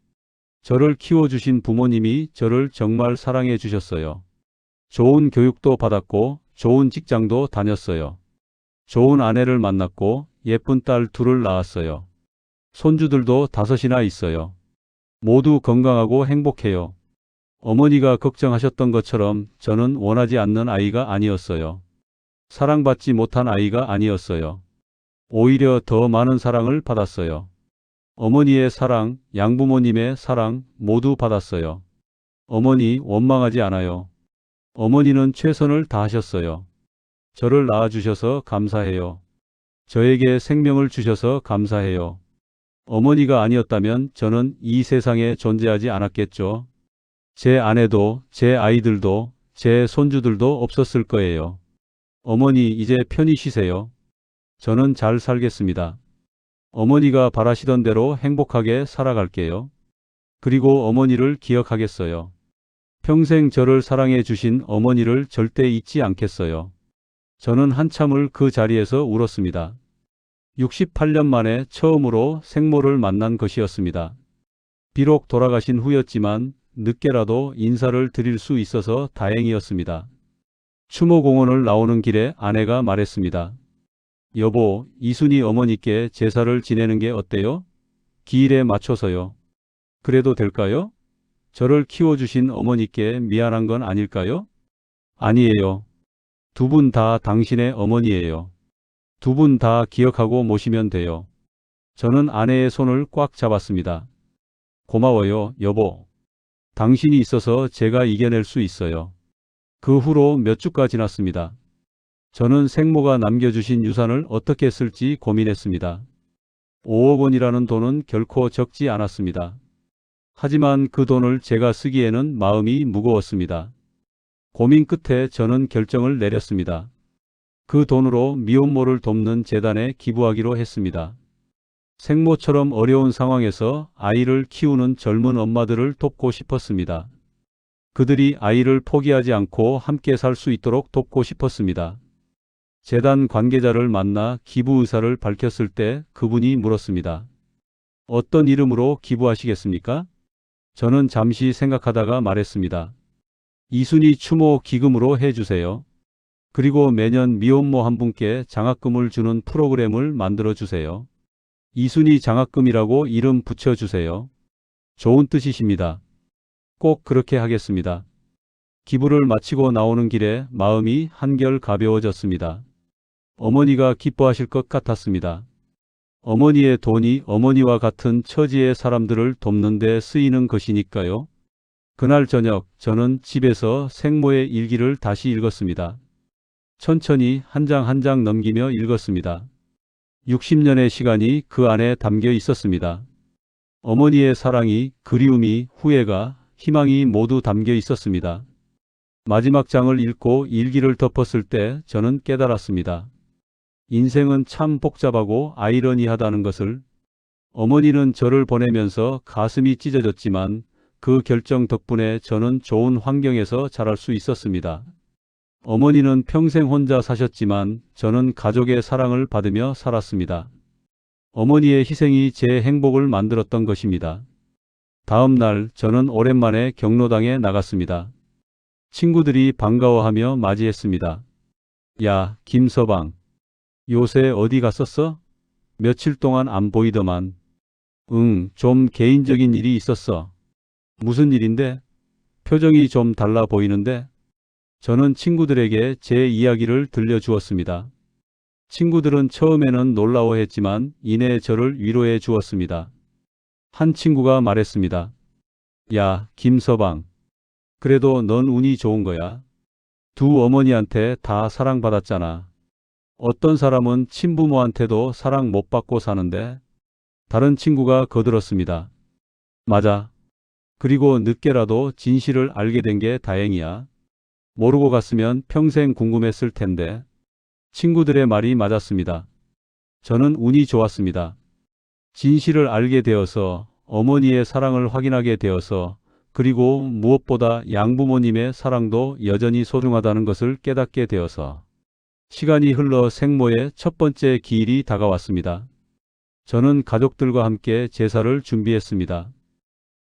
저를 키워주신 부모님이 저를 정말 사랑해 주셨어요. 좋은 교육도 받았고 좋은 직장도 다녔어요. 좋은 아내를 만났고 예쁜 딸 둘을 낳았어요. 손주들도 5이나 있어요. 모두 건강하고 행복해요. 어머니가 걱정하셨던 것처럼 저는 원하지 않는 아이가 아니었어요. 사랑받지 못한 아이가 아니었어요. 오히려 더 많은 사랑을 받았어요. 어머니의 사랑, 양부모님의 사랑 모두 받았어요. 어머니 원망하지 않아요. 어머니는 최선을 다하셨어요. 저를 낳아주셔서 감사해요. 저에게 생명을 주셔서 감사해요. 어머니가 아니었다면 저는 이 세상에 존재하지 않았겠죠. 제 아내도, 제 아이들도, 제 손주들도 없었을 거예요. 어머니, 이제 편히 쉬세요. 저는 잘 살겠습니다. 어머니가 바라시던 대로 행복하게 살아갈게요. 그리고 어머니를 기억하겠어요. 평생 저를 사랑해 주신 어머니를 절대 잊지 않겠어요. 저는 한참을 그 자리에서 울었습니다. 68년 만에 처음으로 생모를 만난 것이었습니다. 비록 돌아가신 후였지만 늦게라도 인사를 드릴 수 있어서 다행이었습니다. 추모공원을 나오는 길에 아내가 말했습니다. 여보, 이순희 어머니께 제사를 지내는 게 어때요? 기일에 맞춰서요. 그래도 될까요? 저를 키워주신 어머니께 미안한 건 아닐까요? 아니에요. 두 분 다 당신의 어머니예요. 두 분 다 기억하고 모시면 돼요. 저는 아내의 손을 꽉 잡았습니다. 고마워요, 여보. 당신이 있어서 제가 이겨낼 수 있어요. 그 후로 몇 주가 지났습니다. 저는 생모가 남겨주신 유산을 어떻게 쓸지 고민했습니다. 5억 원이라는 돈은 결코 적지 않았습니다. 하지만 그 돈을 제가 쓰기에는 마음이 무거웠습니다. 고민 끝에 저는 결정을 내렸습니다. 그 돈으로 미혼모를 돕는 재단에 기부하기로 했습니다. 생모처럼 어려운 상황에서 아이를 키우는 젊은 엄마들을 돕고 싶었습니다. 그들이 아이를 포기하지 않고 함께 살 수 있도록 돕고 싶었습니다. 재단 관계자를 만나 기부 의사를 밝혔을 때 그분이 물었습니다. 어떤 이름으로 기부하시겠습니까? 저는 잠시 생각하다가 말했습니다. 이순희 추모 기금으로 해주세요. 그리고 매년 미혼모 한 분께 장학금을 주는 프로그램을 만들어 주세요. 이순희 장학금이라고 이름 붙여주세요. 좋은 뜻이십니다. 꼭 그렇게 하겠습니다. 기부를 마치고 나오는 길에 마음이 한결 가벼워졌습니다. 어머니가 기뻐하실 것 같았습니다. 어머니의 돈이 어머니와 같은 처지의 사람들을 돕는 데 쓰이는 것이니까요. 그날 저녁 저는 집에서 생모의 일기를 다시 읽었습니다. 천천히 한 장 한 장 넘기며 읽었습니다. 60년의 시간이 그 안에 담겨 있었습니다. 어머니의 사랑이, 그리움이, 후회가, 희망이 모두 담겨 있었습니다. 마지막 장을 읽고 일기를 덮었을 때 저는 깨달았습니다. 인생은 참 복잡하고 아이러니하다는 것을. 어머니는 저를 보내면서 가슴이 찢어졌지만 그 결정 덕분에 저는 좋은 환경에서 자랄 수 있었습니다. 어머니는 평생 혼자 사셨지만 저는 가족의 사랑을 받으며 살았습니다. 어머니의 희생이 제 행복을 만들었던 것입니다. 다음 날 저는 오랜만에 경로당에 나갔습니다. 친구들이 반가워하며 맞이했습니다. 야, 김서방. 요새 어디 갔었어? 며칠 동안 안 보이더만. 응, 좀 개인적인 일이 있었어. 무슨 일인데? 표정이 좀 달라 보이는데? 저는 친구들에게 제 이야기를 들려주었습니다. 친구들은 처음에는 놀라워했지만 이내 저를 위로해 주었습니다. 한 친구가 말했습니다. 야, 김서방. 그래도 넌 운이 좋은 거야. 두 어머니한테 다 사랑받았잖아. 어떤 사람은 친부모한테도 사랑 못 받고 사는데. 다른 친구가 거들었습니다. 맞아. 그리고 늦게라도 진실을 알게 된 게 다행이야. 모르고 갔으면 평생 궁금했을 텐데. 친구들의 말이 맞았습니다. 저는 운이 좋았습니다. 진실을 알게 되어서, 어머니의 사랑을 확인하게 되어서, 그리고 무엇보다 양부모님의 사랑도 여전히 소중하다는 것을 깨닫게 되어서 시간이 흘러 생모의 첫 번째 기일이 다가왔습니다. 저는 가족들과 함께 제사를 준비했습니다.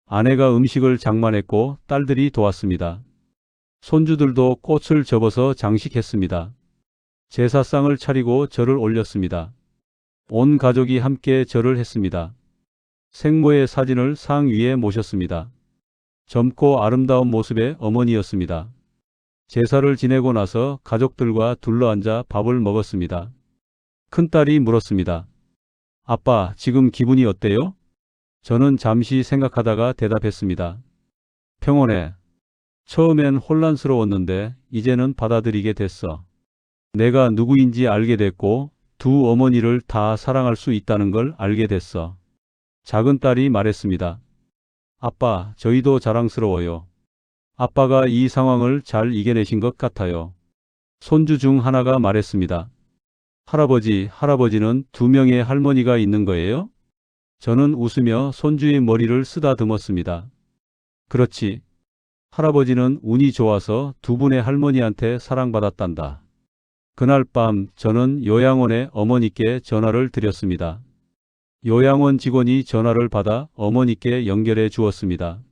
아내가 음식을 장만했고 딸들이 도왔습니다. 손주들도 꽃을 접어서 장식했습니다. 제사상을 차리고 절을 올렸습니다. 온 가족이 함께 절을 했습니다. 생모의 사진을 상 위에 모셨습니다. 젊고 아름다운 모습의 어머니였습니다. 제사를 지내고 나서 가족들과 둘러앉아 밥을 먹었습니다. 큰딸이 물었습니다. 아빠, 지금 기분이 어때요? 저는 잠시 생각하다가 대답했습니다. 평온해. 처음엔 혼란스러웠는데 이제는 받아들이게 됐어. 내가 누구인지 알게 됐고 두 어머니를 다 사랑할 수 있다는 걸 알게 됐어. 작은 딸이 말했습니다. 아빠, 저희도 자랑스러워요. 아빠가 이 상황을 잘 이겨내신 것 같아요. 손주 중 하나가 말했습니다. 할아버지는 두 명의 할머니가 있는 거예요? 저는 웃으며 손주의 머리를 쓰다듬었습니다. 그렇지. 할아버지는 운이 좋아서 두 분의 할머니한테 사랑받았단다. 그날 밤 저는 요양원의 어머니께 전화를 드렸습니다. 요양원 직원이 전화를 받아 어머니께 연결해 주었습니다.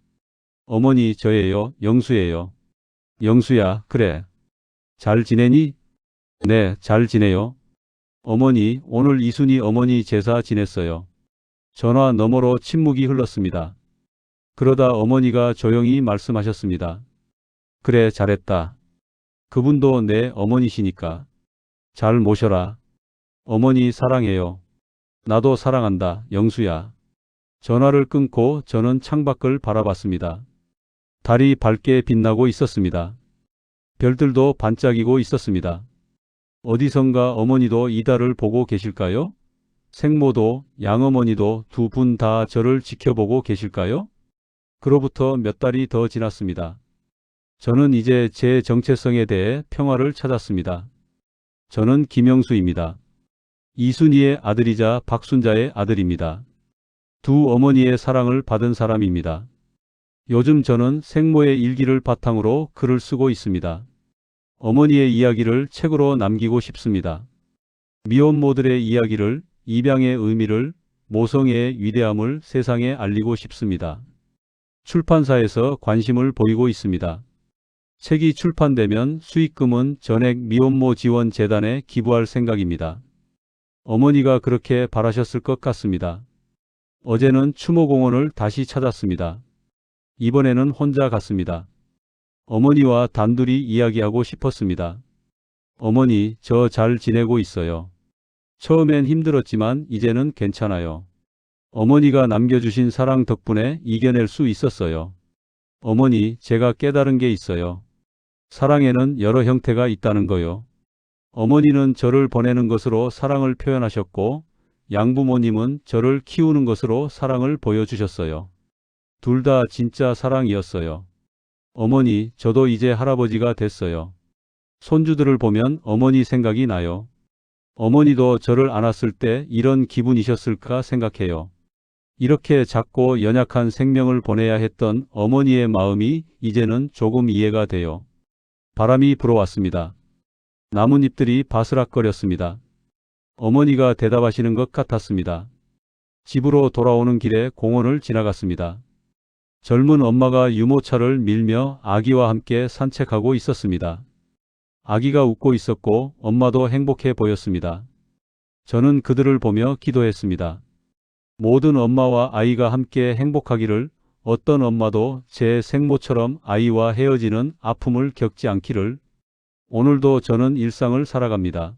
어머니, 저예요. 영수예요. 영수야, 그래. 잘 지내니? 네, 잘 지내요. 어머니, 오늘 이순희 어머니 제사 지냈어요. 전화 너머로 침묵이 흘렀습니다. 그러다 어머니가 조용히 말씀하셨습니다. 그래, 잘했다. 그분도 내 어머니시니까. 잘 모셔라. 어머니 사랑해요. 나도 사랑한다, 영수야. 전화를 끊고 저는 창밖을 바라봤습니다. 달이 밝게 빛나고 있었습니다. 별들도 반짝이고 있었습니다. 어디선가 어머니도 이 달을 보고 계실까요? 생모도 양어머니도 두 분 다 저를 지켜보고 계실까요? 그로부터 몇 달이 더 지났습니다. 저는 이제 제 정체성에 대해 평화를 찾았습니다. 저는 김영수입니다. 이순희의 아들이자 박순자의 아들입니다. 두 어머니의 사랑을 받은 사람입니다. 요즘 저는 생모의 일기를 바탕으로 글을 쓰고 있습니다. 어머니의 이야기를 책으로 남기고 싶습니다. 미혼모들의 이야기를, 입양의 의미를, 모성애의 위대함을 세상에 알리고 싶습니다. 출판사에서 관심을 보이고 있습니다. 책이 출판되면 수익금은 전액 미혼모 지원 재단에 기부할 생각입니다. 어머니가 그렇게 바라셨을 것 같습니다. 어제는 추모공원을 다시 찾았습니다. 이번에는 혼자 갔습니다. 어머니와 단둘이 이야기하고 싶었습니다. 어머니, 저 잘 지내고 있어요. 처음엔 힘들었지만 이제는 괜찮아요. 어머니가 남겨주신 사랑 덕분에 이겨낼 수 있었어요. 어머니, 제가 깨달은 게 있어요. 사랑에는 여러 형태가 있다는 거요. 어머니는 저를 보내는 것으로 사랑을 표현하셨고, 양부모님은 저를 키우는 것으로 사랑을 보여주셨어요. 둘 다 진짜 사랑이었어요. 어머니, 저도 이제 할아버지가 됐어요. 손주들을 보면 어머니 생각이 나요. 어머니도 저를 안았을 때 이런 기분이셨을까 생각해요. 이렇게 작고 연약한 생명을 보내야 했던 어머니의 마음이 이제는 조금 이해가 돼요. 바람이 불어왔습니다. 나뭇잎들이 바스락거렸습니다. 어머니가 대답하시는 것 같았습니다. 집으로 돌아오는 길에 공원을 지나갔습니다. 젊은 엄마가 유모차를 밀며 아기와 함께 산책하고 있었습니다. 아기가 웃고 있었고 엄마도 행복해 보였습니다. 저는 그들을 보며 기도했습니다. 모든 엄마와 아이가 함께 행복하기를, 어떤 엄마도 제 생모처럼 아이와 헤어지는 아픔을 겪지 않기를. 오늘도 저는 일상을 살아갑니다.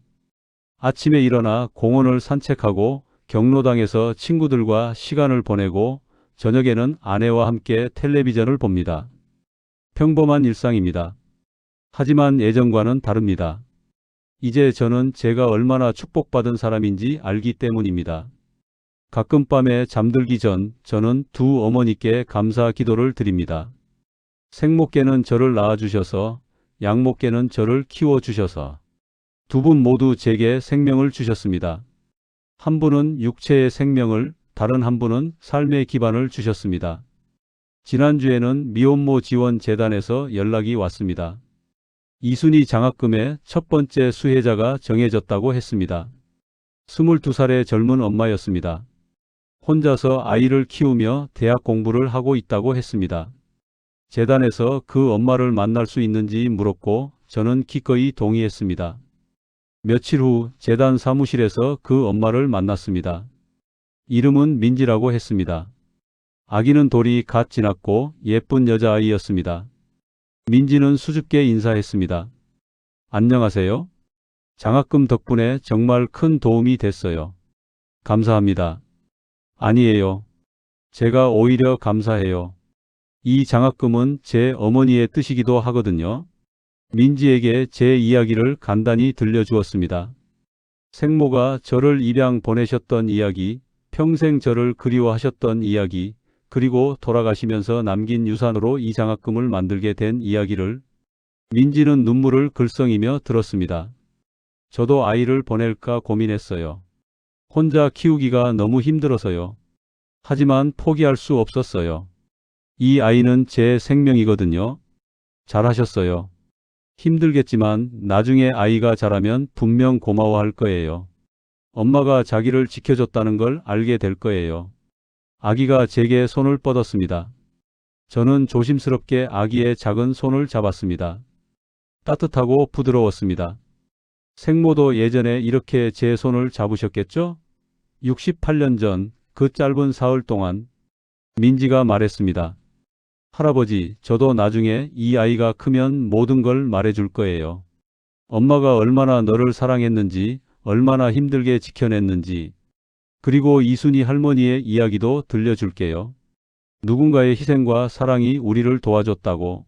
아침에 일어나 공원을 산책하고 경로당에서 친구들과 시간을 보내고 저녁에는 아내와 함께 텔레비전을 봅니다. 평범한 일상입니다. 하지만 예전과는 다릅니다. 이제 저는 제가 얼마나 축복받은 사람인지 알기 때문입니다. 가끔 밤에 잠들기 전 저는 두 어머니께 감사 기도를 드립니다. 생모께는 저를 낳아주셔서, 양모께는 저를 키워주셔서 두 분 모두 제게 생명을 주셨습니다. 한 분은 육체의 생명을, 다른 한 분은 삶의 기반을 주셨습니다. 지난주에는 미혼모 지원 재단에서 연락이 왔습니다. 이순희 장학금의 첫 번째 수혜자가 정해졌다고 했습니다. 22살의 젊은 엄마였습니다. 혼자서 아이를 키우며 대학 공부를 하고 있다고 했습니다. 재단에서 그 엄마를 만날 수 있는지 물었고 저는 기꺼이 동의했습니다. 며칠 후 재단 사무실에서 그 엄마를 만났습니다. 이름은 민지라고 했습니다. 아기는 돌이 갓 지났고 예쁜 여자아이였습니다. 민지는 수줍게 인사했습니다. 안녕하세요. 장학금 덕분에 정말 큰 도움이 됐어요. 감사합니다. 아니에요. 제가 오히려 감사해요. 이 장학금은 제 어머니의 뜻이기도 하거든요. 민지에게 제 이야기를 간단히 들려주었습니다. 생모가 저를 입양 보내셨던 이야기, 평생 저를 그리워하셨던 이야기, 그리고 돌아가시면서 남긴 유산으로 이 장학금을 만들게 된 이야기를. 민지는 눈물을 글썽이며 들었습니다. 저도 아이를 보낼까 고민했어요. 혼자 키우기가 너무 힘들어서요. 하지만 포기할 수 없었어요. 이 아이는 제 생명이거든요. 잘하셨어요. 힘들겠지만 나중에 아이가 자라면 분명 고마워할 거예요. 엄마가 자기를 지켜줬다는 걸 알게 될 거예요. 아기가 제게 손을 뻗었습니다. 저는 조심스럽게 아기의 작은 손을 잡았습니다. 따뜻하고 부드러웠습니다. 생모도 예전에 이렇게 제 손을 잡으셨겠죠? 68년 전 그 짧은 사흘 동안. 민지가 말했습니다. 할아버지, 저도 나중에 이 아이가 크면 모든 걸 말해줄 거예요. 엄마가 얼마나 너를 사랑했는지, 얼마나 힘들게 지켜냈는지. 그리고 이순이 할머니의 이야기도 들려줄게요. 누군가의 희생과 사랑이 우리를 도와줬다고.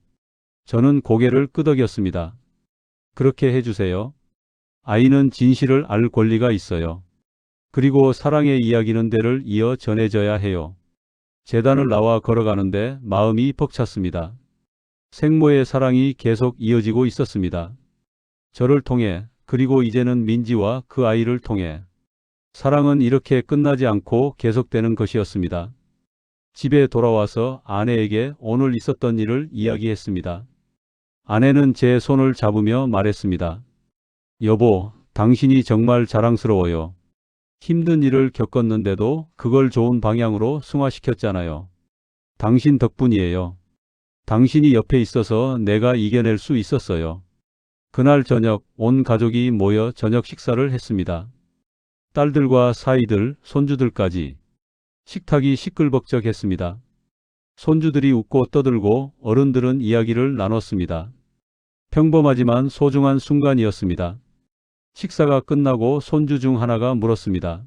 저는 고개를 끄덕였습니다. 그렇게 해주세요. 아이는 진실을 알 권리가 있어요. 그리고 사랑의 이야기는 대를 이어 전해져야 해요. 재단을 나와 걸어가는데 마음이 벅찼습니다. 생모의 사랑이 계속 이어지고 있었습니다. 저를 통해, 그리고 이제는 민지와 그 아이를 통해. 사랑은 이렇게 끝나지 않고 계속되는 것이었습니다. 집에 돌아와서 아내에게 오늘 있었던 일을 이야기했습니다. 아내는 제 손을 잡으며 말했습니다. 여보, 당신이 정말 자랑스러워요. 힘든 일을 겪었는데도 그걸 좋은 방향으로 승화시켰잖아요. 당신 덕분이에요. 당신이 옆에 있어서 내가 이겨낼 수 있었어요. 그날 저녁 온 가족이 모여 저녁 식사를 했습니다. 딸들과 사이들, 손주들까지. 식탁이 시끌벅적했습니다. 손주들이 웃고 떠들고 어른들은 이야기를 나눴습니다. 평범하지만 소중한 순간이었습니다. 식사가 끝나고 손주 중 하나가 물었습니다.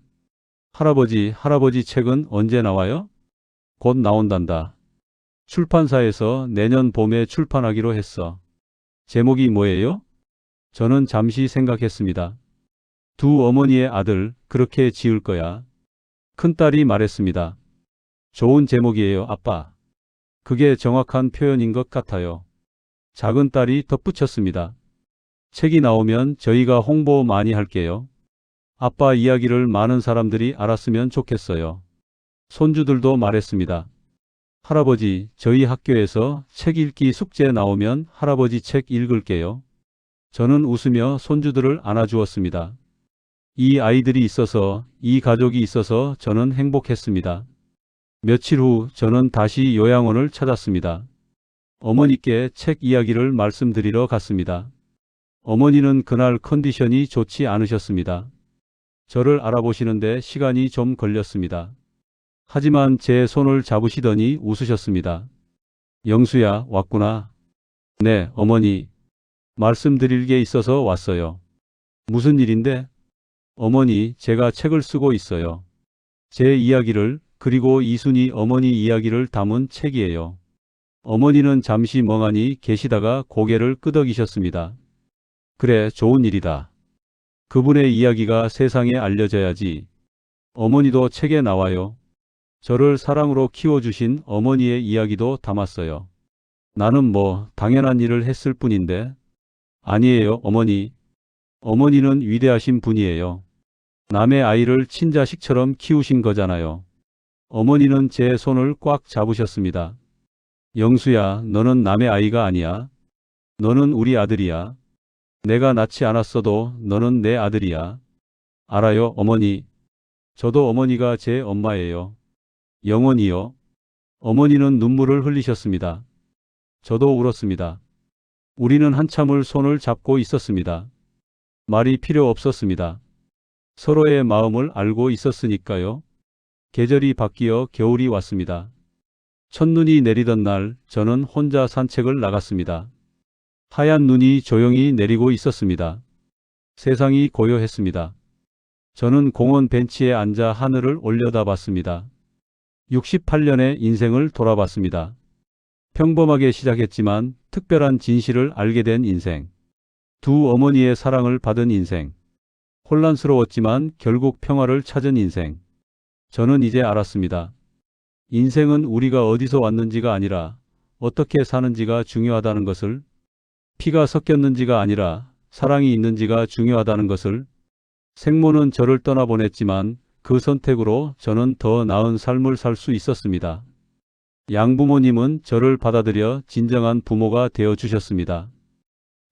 할아버지 책은 언제 나와요? 곧 나온단다. 출판사에서 내년 봄에 출판하기로 했어. 제목이 뭐예요? 저는 잠시 생각했습니다. 두 어머니의 아들, 그렇게 지을 거야. 큰딸이 말했습니다. 좋은 제목이에요, 아빠. 그게 정확한 표현인 것 같아요. 작은 딸이 덧붙였습니다. 책이 나오면 저희가 홍보 많이 할게요. 아빠 이야기를 많은 사람들이 알았으면 좋겠어요. 손주들도 말했습니다. 할아버지, 저희 학교에서 책 읽기 숙제 나오면 할아버지 책 읽을게요. 저는 웃으며 손주들을 안아주었습니다. 이 아이들이 있어서, 이 가족이 있어서 저는 행복했습니다. 며칠 후 저는 다시 요양원을 찾았습니다. 어머니께 책 이야기를 말씀드리러 갔습니다. 어머니는 그날 컨디션이 좋지 않으셨습니다. 저를 알아보시는데 시간이 좀 걸렸습니다. 하지만 제 손을 잡으시더니 웃으셨습니다. 영수야, 왔구나. 네, 어머니. 말씀드릴 게 있어서 왔어요. 무슨 일인데? 어머니, 제가 책을 쓰고 있어요. 제 이야기를, 그리고 이순이 어머니 이야기를 담은 책이에요. 어머니는 잠시 멍하니 계시다가 고개를 끄덕이셨습니다. 그래, 좋은 일이다. 그분의 이야기가 세상에 알려져야지. 어머니도 책에 나와요. 저를 사랑으로 키워주신 어머니의 이야기도 담았어요. 나는 뭐 당연한 일을 했을 뿐인데. 아니에요, 어머니. 어머니는 위대하신 분이에요. 남의 아이를 친자식처럼 키우신 거잖아요. 어머니는 제 손을 꽉 잡으셨습니다. 영수야, 너는 남의 아이가 아니야. 너는 우리 아들이야. 내가 낳지 않았어도 너는 내 아들이야. 알아요, 어머니. 저도 어머니가 제 엄마예요. 영원히요. 어머니는 눈물을 흘리셨습니다. 저도 울었습니다. 우리는 한참을 손을 잡고 있었습니다. 말이 필요 없었습니다. 서로의 마음을 알고 있었으니까요. 계절이 바뀌어 겨울이 왔습니다. 첫눈이 내리던 날 저는 혼자 산책을 나갔습니다. 하얀 눈이 조용히 내리고 있었습니다. 세상이 고요했습니다. 저는 공원 벤치에 앉아 하늘을 올려다봤습니다. 68년의 인생을 돌아봤습니다. 평범하게 시작했지만 특별한 진실을 알게 된 인생. 두 어머니의 사랑을 받은 인생. 혼란스러웠지만 결국 평화를 찾은 인생. 저는 이제 알았습니다. 인생은 우리가 어디서 왔는지가 아니라 어떻게 사는지가 중요하다는 것을, 피가 섞였는지가 아니라 사랑이 있는지가 중요하다는 것을. 생모는 저를 떠나보냈지만 그 선택으로 저는 더 나은 삶을 살 수 있었습니다. 양부모님은 저를 받아들여 진정한 부모가 되어주셨습니다.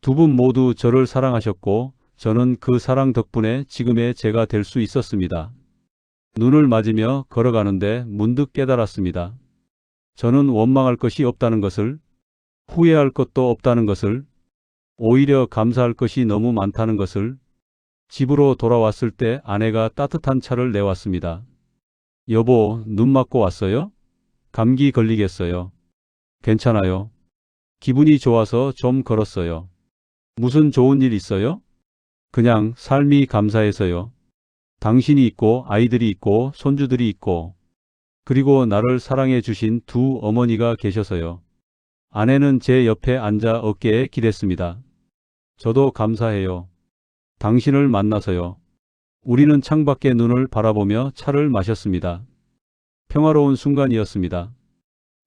두 분 모두 저를 사랑하셨고 저는 그 사랑 덕분에 지금의 제가 될 수 있었습니다. 눈을 맞으며 걸어가는데 문득 깨달았습니다. 저는 원망할 것이 없다는 것을, 후회할 것도 없다는 것을, 오히려 감사할 것이 너무 많다는 것을. 집으로 돌아왔을 때 아내가 따뜻한 차를 내왔습니다. 여보, 눈 맞고 왔어요? 감기 걸리겠어요. 괜찮아요. 기분이 좋아서 좀 걸었어요. 무슨 좋은 일 있어요? 그냥 삶이 감사해서요. 당신이 있고 아이들이 있고 손주들이 있고 그리고 나를 사랑해 주신 두 어머니가 계셔서요. 아내는 제 옆에 앉아 어깨에 기댔습니다. 저도 감사해요. 당신을 만나서요. 우리는 창밖에 눈을 바라보며 차를 마셨습니다. 평화로운 순간이었습니다.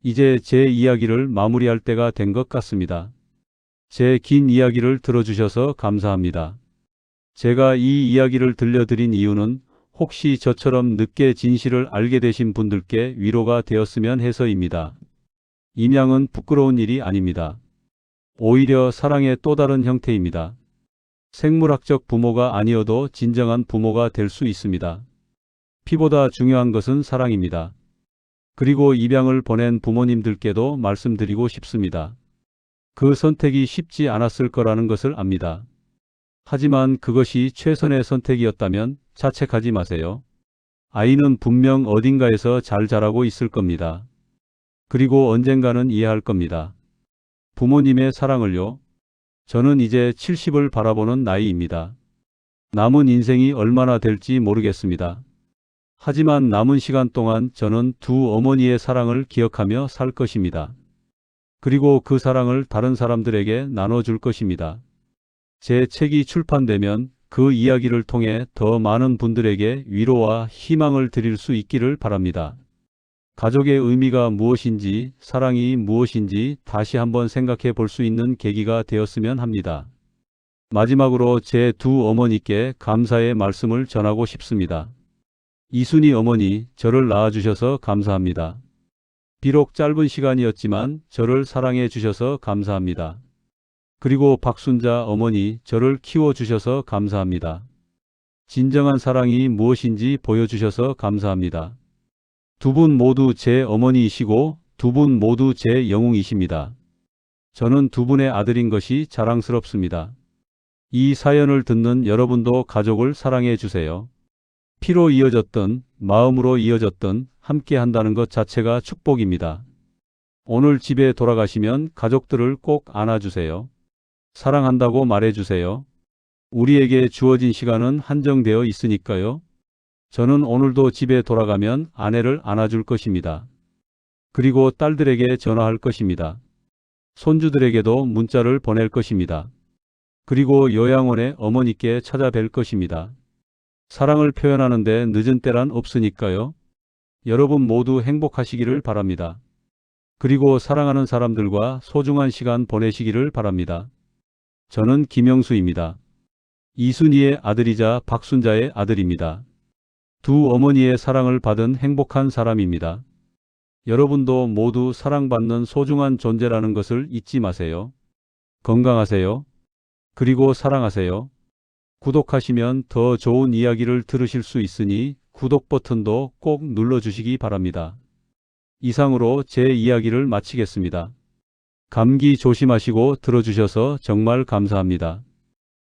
이제 제 이야기를 마무리할 때가 된 것 같습니다. 제 긴 이야기를 들어주셔서 감사합니다. 제가 이 이야기를 들려드린 이유는 혹시 저처럼 늦게 진실을 알게 되신 분들께 위로가 되었으면 해서입니다. 임양은 부끄러운 일이 아닙니다. 오히려 사랑의 또 다른 형태입니다. 생물학적 부모가 아니어도 진정한 부모가 될 수 있습니다. 피보다 중요한 것은 사랑입니다. 그리고 입양을 보낸 부모님들께도 말씀드리고 싶습니다. 그 선택이 쉽지 않았을 거라는 것을 압니다. 하지만 그것이 최선의 선택이었다면 자책하지 마세요. 아이는 분명 어딘가에서 잘 자라고 있을 겁니다. 그리고 언젠가는 이해할 겁니다. 부모님의 사랑을요. 저는 이제 70을 바라보는 나이입니다. 남은 인생이 얼마나 될지 모르겠습니다. 하지만 남은 시간 동안 저는 두 어머니의 사랑을 기억하며 살 것입니다. 그리고 그 사랑을 다른 사람들에게 나눠줄 것입니다. 제 책이 출판되면 그 이야기를 통해 더 많은 분들에게 위로와 희망을 드릴 수 있기를 바랍니다. 가족의 의미가 무엇인지, 사랑이 무엇인지 다시 한번 생각해 볼 수 있는 계기가 되었으면 합니다. 마지막으로 제 두 어머니께 감사의 말씀을 전하고 싶습니다. 이순희 어머니, 저를 낳아주셔서 감사합니다. 비록 짧은 시간이었지만 저를 사랑해 주셔서 감사합니다. 그리고 박순자 어머니, 저를 키워주셔서 감사합니다. 진정한 사랑이 무엇인지 보여주셔서 감사합니다. 두 분 모두 제 어머니이시고 두 분 모두 제 영웅이십니다. 저는 두 분의 아들인 것이 자랑스럽습니다. 이 사연을 듣는 여러분도 가족을 사랑해 주세요. 피로 이어졌든 마음으로 이어졌든 함께 한다는 것 자체가 축복입니다. 오늘 집에 돌아가시면 가족들을 꼭 안아주세요. 사랑한다고 말해주세요. 우리에게 주어진 시간은 한정되어 있으니까요. 저는 오늘도 집에 돌아가면 아내를 안아줄 것입니다. 그리고 딸들에게 전화할 것입니다. 손주들에게도 문자를 보낼 것입니다. 그리고 요양원의 어머니께 찾아뵐 것입니다. 사랑을 표현하는데 늦은 때란 없으니까요. 여러분 모두 행복하시기를 바랍니다. 그리고 사랑하는 사람들과 소중한 시간 보내시기를 바랍니다. 저는 김영수입니다. 이순희의 아들이자 박순자의 아들입니다. 두 어머니의 사랑을 받은 행복한 사람입니다. 여러분도 모두 사랑받는 소중한 존재라는 것을 잊지 마세요. 건강하세요. 그리고 사랑하세요. 구독하시면 더 좋은 이야기를 들으실 수 있으니 구독 버튼도 꼭 눌러주시기 바랍니다. 이상으로 제 이야기를 마치겠습니다. 감기 조심하시고 들어주셔서 정말 감사합니다.